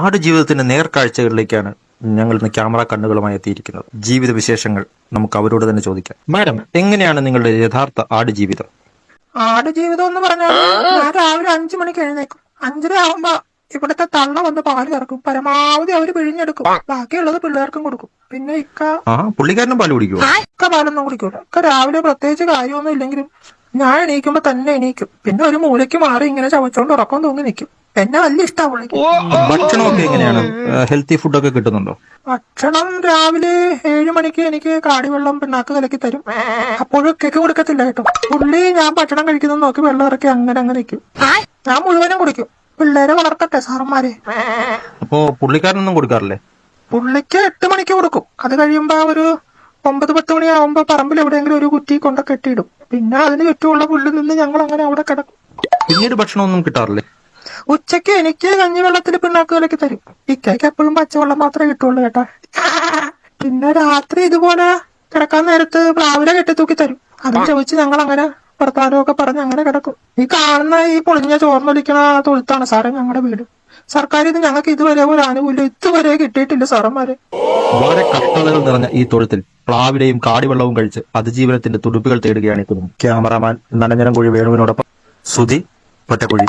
ആടുജീവിതത്തിന്റെ നേർക്കാഴ്ചകളിലേക്കാണ് ഞങ്ങൾ ഇന്ന് ക്യാമറ കണ്ണുകളുമായി എത്തിയിരിക്കുന്നത്. ജീവിത വിശേഷങ്ങൾ നമുക്ക് അവരോട് തന്നെ ചോദിക്കാം. മാഡം, എങ്ങനെയാണ് നിങ്ങളുടെ യഥാർത്ഥ ആടുജീവിതം? ആടുജീവിതം എന്ന് പറഞ്ഞാൽ ഞാൻ രാവിലെ 5 മണിക്ക് എഴുന്നേക്കും. 5:30 ആവുമ്പോ ഇവിടുത്തെ തള്ള വന്ന് പാല് കറക്കും. പരമാവധി അവര് പിഴിഞ്ഞെടുക്കും. ബാക്കിയുള്ളത് പിള്ളേർക്കും കൊടുക്കും. പിന്നെ പുള്ളിക്കാരനും പാല് കുടിക്കുമോ? പാലൊന്നും കുടിക്കൂല. രാവിലെ പ്രത്യേകിച്ച് കാര്യമൊന്നും ഇല്ലെങ്കിലും ഞാൻ എണീക്കുമ്പോ തന്നെ എണീക്കും. പിന്നെ ഒരു മൂലയ്ക്ക് മാറി ഇങ്ങനെ ചവച്ചോണ്ട് ഉറക്കം തൂങ്ങി നിൽക്കും. എന്നെ വലിയ ഇഷ്ടമാണ് പുള്ളിക്ക്. ഭക്ഷണമൊക്കെ എങ്ങനെയാണ്? ഹെൽത്തി ഫുഡൊക്കെ കിട്ടുന്നുണ്ടോ? ഭക്ഷണം രാവിലെ 7 മണിക്ക് എനിക്ക് കാടിവെള്ളം പിണ്ണാക്ക് കലക്കി തരും. അപ്പോഴും കേക്ക് കൊടുക്കത്തില്ല കേട്ടോ. പുള്ളി ഞാൻ ഭക്ഷണം കഴിക്കുന്നത് നോക്കി വെള്ളം ഇറക്കി അങ്ങനെ നിൽക്കും. ഞാൻ മുഴുവനും കുടിക്കും. പിള്ളേരെ വളർത്തട്ടെ സാറന്മാരെ. അപ്പോ പുള്ളിക്കാരനൊന്നും കൊടുക്കാറില്ലേ? പുള്ളിക്ക് 8 മണിക്ക് കൊടുക്കും. അത് കഴിയുമ്പോ ഒരു 9-10 മണിയാവുമ്പോ പറമ്പിൽ എവിടെയെങ്കിലും ഒരു കുറ്റി കൊണ്ട കെട്ടിയിടും. പിന്നെ അതിന് ചുറ്റുമുള്ള പുല്ലിൽ നിന്ന് ഞങ്ങൾ അങ്ങനെ അവിടെ കിടക്കും. പിന്നീട് ഭക്ഷണമൊന്നും കിട്ടാറില്ലേ? ഉച്ചയ്ക്ക് എനിക്ക് കഞ്ഞിവെള്ളത്തിൽ പിണ്ണാക്ക് കലക്കി തരും. ഇക്കയ്ക്ക് എപ്പോഴും പച്ചവെള്ളം മാത്രമേ കിട്ടുള്ളൂ കേട്ടാ. പിന്നെ രാത്രി ഇതുപോലെ കിടക്കാൻ നേരത്ത് പ്ലാവിലെ കെട്ടിത്തൂക്കി തരും. അതും ചോദിച്ച് ഞങ്ങൾ അങ്ങനെ വർത്താനമൊക്കെ പറഞ്ഞ് അങ്ങനെ കിടക്കും. ഈ കാണുന്ന ഈ പൊളിഞ്ഞ ചോർന്നൊലിക്കണ തൊഴുത്താണ് സാറേ ഞങ്ങളുടെ വീട്. സർക്കാർ ഇത് ഞങ്ങൾക്ക് ഇതുവരെ ഒരു ആനുകൂല്യം ഇതുവരെ കിട്ടിയിട്ടില്ല സാറന്മാരെ. വളരെ കഷ്ടതകൾ നിറഞ്ഞ ഈ തൊഴുത്തിൽ പ്ലാവിലെയും കാടിവെള്ളവും കഴിച്ച് അതിജീവനത്തിന്റെ തുടുപ്പുകൾ തേടുകയാണ് എത്തുന്നത്. ക്യാമറാമാൻ നനഞ്ഞരം കുഴി വേണുവിനോടൊപ്പം സുധി ഒറ്റക്കുഴി.